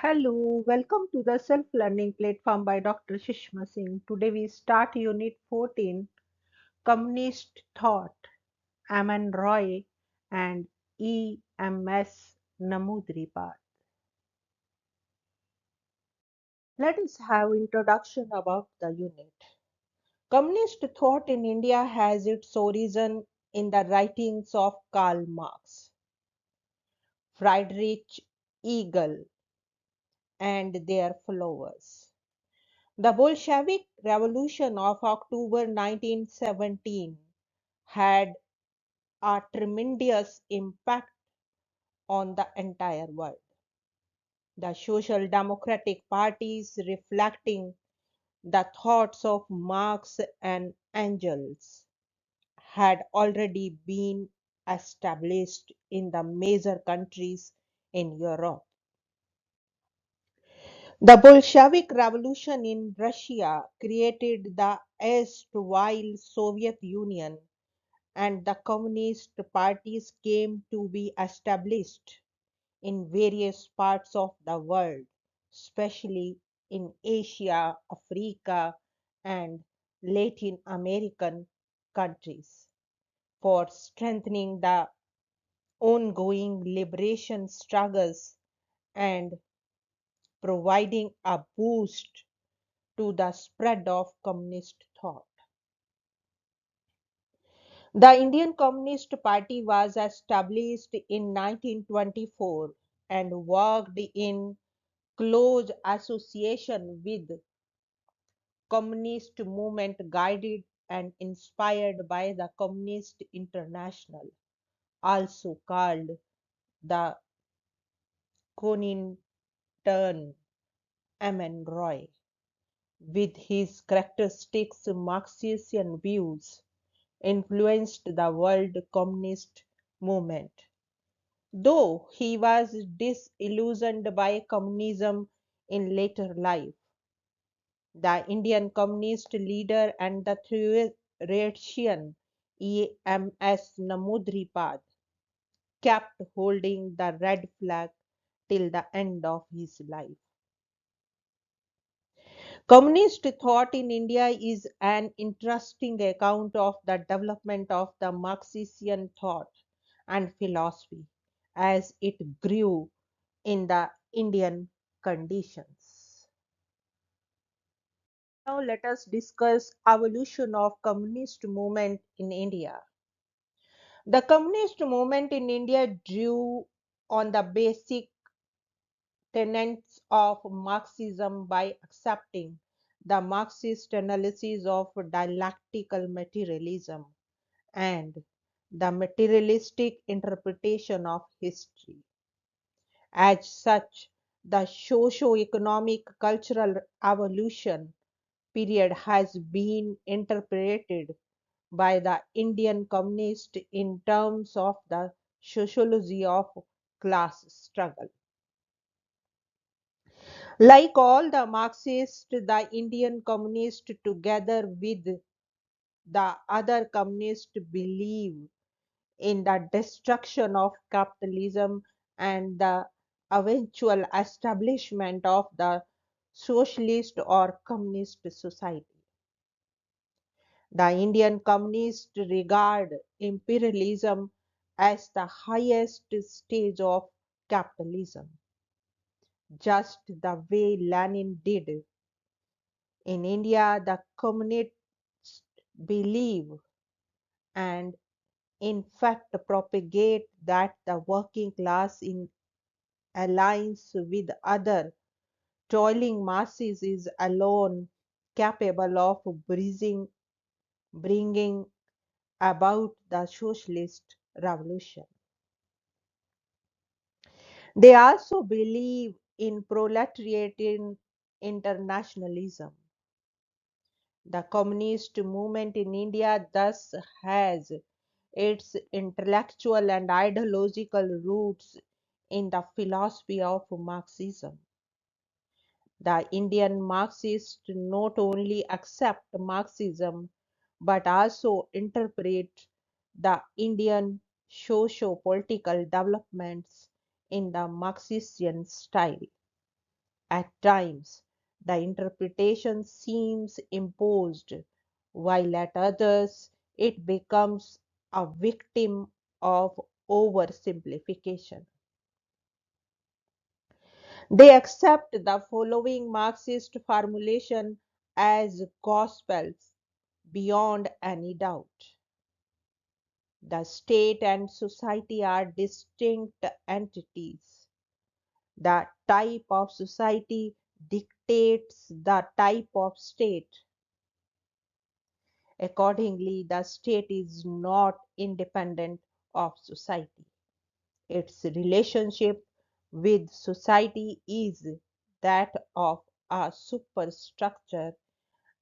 Hello, welcome to the self-learning platform by Dr. Sushma Singh. Today we start Unit 14, Communist Thought, M.N. Roy and E.M.S. Namboodiripad. Let us have introduction about the unit. Communist thought in India has its origin in the writings of Karl Marx, Friedrich Hegel, and their followers. The Bolshevik Revolution of October 1917 had a tremendous impact on the entire world. The social democratic parties, reflecting the thoughts of Marx and Engels, had already been established in the major countries in Europe. The Bolshevik Revolution in Russia created the erstwhile Soviet Union, and the Communist parties came to be established in various parts of the world, especially in Asia, Africa, and Latin American countries, for strengthening the ongoing liberation struggles and providing a boost to the spread of communist thought. The Indian Communist Party was established in 1924 and worked in close association with communist movement guided and inspired by the Communist International, also called the Comintern. M.N. Roy, with his characteristic Marxian views, influenced the world communist movement. Though he was disillusioned by communism in later life, the Indian communist leader and the theoretician E.M.S. Namboodiripad kept holding the red flag till the end of his life. Communist thought in India is an interesting account of the development of the Marxian thought and philosophy as it grew in the Indian conditions. Now let us discuss evolution of communist movement in India. The communist movement in India drew on the basic tenets of Marxism by accepting the Marxist analysis of dialectical materialism and the materialistic interpretation of history. As such, the socio-economic cultural evolution period has been interpreted by the Indian communists in terms of the sociology of class struggle. Like all the Marxists, the Indian communists, together with the other communists, believe in the destruction of capitalism and the eventual establishment of the socialist or communist society. The Indian communists regard imperialism as the highest stage of capitalism, just the way Lenin did. In India, the communists believe and in fact propagate that the working class in alliance with other toiling masses is alone capable of bringing about the socialist revolution. They also believe in proletarian internationalism. The communist movement in India thus has its intellectual and ideological roots in the philosophy of Marxism. The Indian Marxists not only accept Marxism but also interpret the Indian socio political developments in the Marxian style. At times, the interpretation seems imposed, while at others, it becomes a victim of oversimplification. They accept the following Marxist formulation as gospels beyond any doubt. The state and society are distinct entities. The type of society dictates the type of state. Accordingly, the state is not independent of society. Its relationship with society is that of a superstructure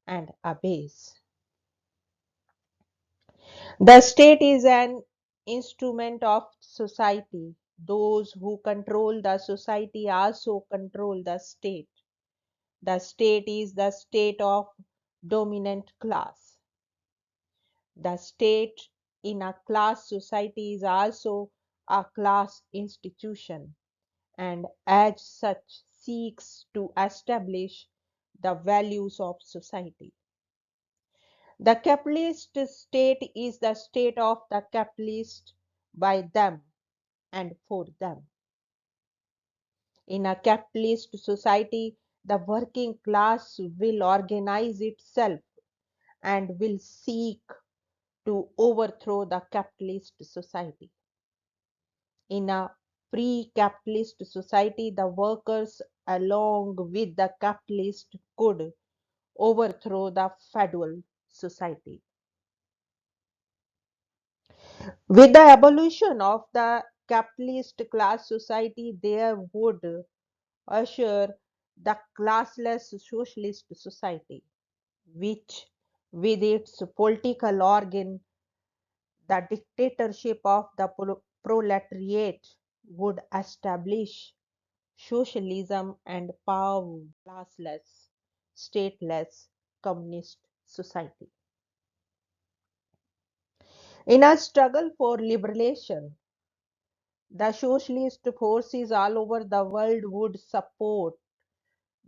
and a base. The state is an instrument of society. Those who control the society also control the state. The state is the state of dominant class. The state in a class society is also a class institution and as such seeks to establish the values of society. The capitalist state is the state of the capitalist by them and for them. In a capitalist society, the working class will organize itself and will seek to overthrow the capitalist society. In a pre capitalist society, the workers, along with the capitalists, could overthrow the feudal society. With the abolition of the capitalist class society, there would usher the classless socialist society, which, with its political organ, the dictatorship of the proletariat, would establish socialism and power classless, stateless communist society. In a struggle for liberation, the socialist forces all over the world would support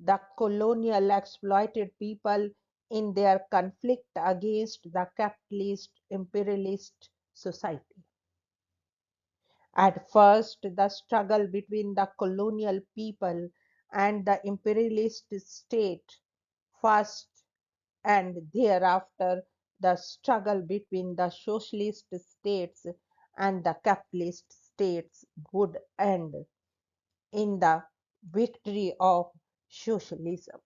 the colonial exploited people in their conflict against the capitalist imperialist society. At first, the struggle between the colonial people and the imperialist state, first and thereafter the struggle between the socialist states and the capitalist states would end in the victory of socialism.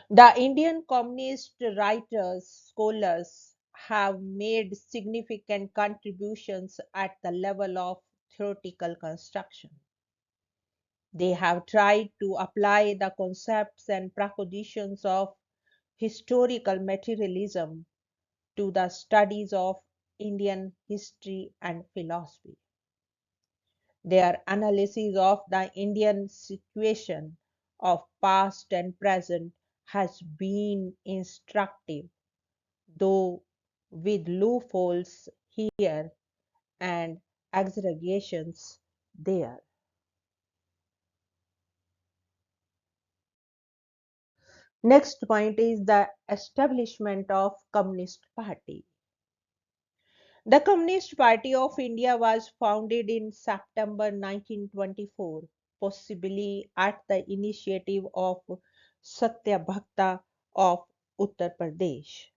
The Indian communist writers, scholars have made significant contributions at the level of theoretical construction. They have tried to apply the concepts and propositions of historical materialism to the studies of Indian history and philosophy. Their analysis of the Indian situation of past and present has been instructive, though with loopholes here and exaggerations there. Next point is the establishment of Communist Party. The Communist Party of India was founded in September 1924, possibly at the initiative of Satya Bhakta of Uttar Pradesh.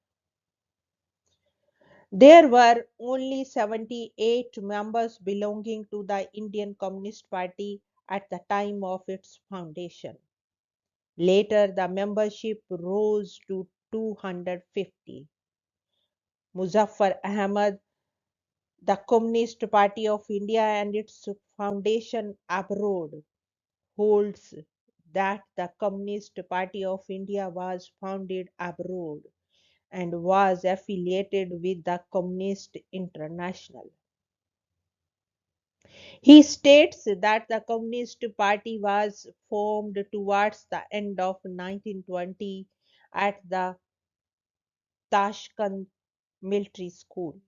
There were only 78 members belonging to the Indian Communist Party at the time of its foundation. Later, the membership rose to 250. Muzaffar Ahmad, the Communist Party of India and its foundation abroad, holds that the Communist Party of India was founded abroad and was affiliated with the Communist International. He states that the Communist Party was formed towards the end of 1920 at the Tashkent Military School.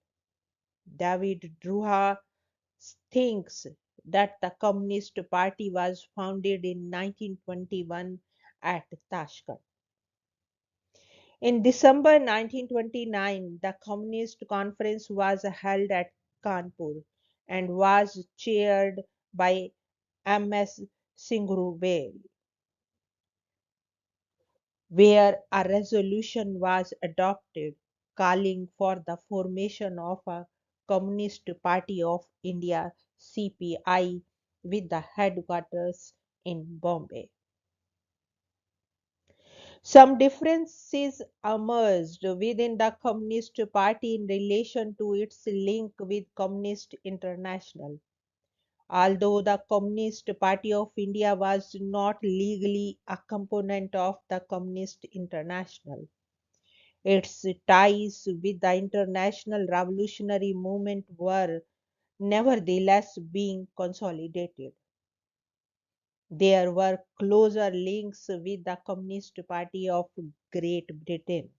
David Druha thinks that the Communist Party was founded in 1921 at Tashkent. In December 1929, the Communist Conference was held at Kanpur and was chaired by M.S. Singh, where a resolution was adopted calling for the formation of a Communist Party of India CPI with the headquarters in Bombay. Some differences emerged within the Communist Party in relation to its link with Communist International. Although the Communist Party of India was not legally a component of the Communist International, its ties with the international revolutionary movement were nevertheless being consolidated. There were closer links with the Communist Party of Great Britain.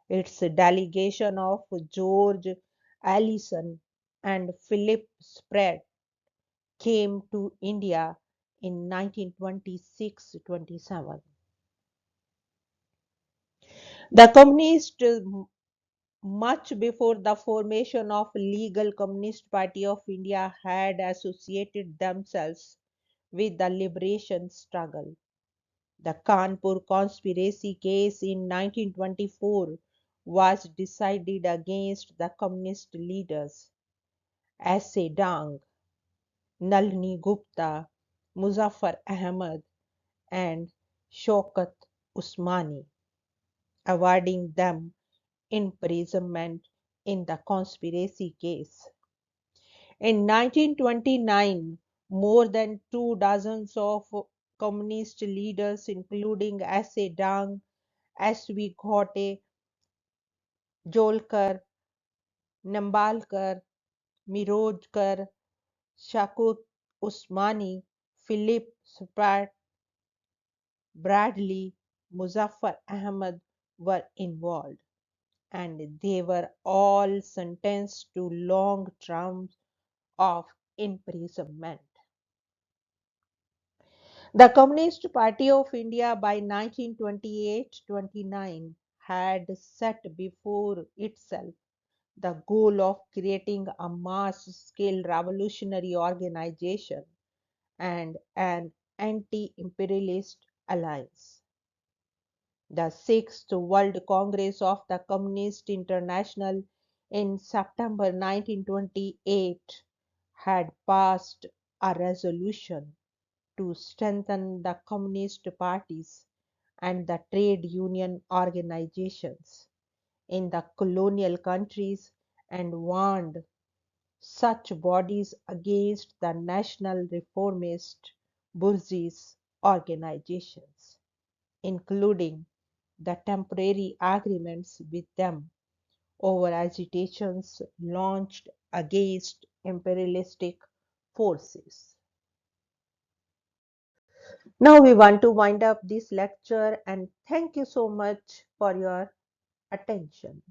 Its delegation of George Allison and Philip Spratt came to India in 1926-27. The Communists, much before the formation of legal Communist Party of India, had associated themselves with the liberation struggle. The Kanpur conspiracy case in 1924 was decided against the communist leaders S.A. Dang, Nalini Gupta, Muzaffar Ahmad, and Shaukat Usmani, awarding them imprisonment in the conspiracy case. In 1929, more than 2 dozens of communist leaders, including S.A. Dang, S.V. Ghote, Jolkar, Nambalkar, Mirojkar, Shakut Usmani, Philip Spratt, Bradley, Muzaffar Ahmad were involved, and they were all sentenced to long terms of imprisonment. The Communist Party of India by 1928-29 had set before itself the goal of creating a mass scale revolutionary organization and an anti imperialist alliance. The Sixth World Congress of the Communist International in September 1928 had passed a resolution to strengthen the communist parties and the trade union organizations in the colonial countries and warned such bodies against the national reformist bourgeois organizations, including the temporary agreements with them over agitations launched against imperialistic forces. Now we want to wind up this lecture and thank you so much for your attention.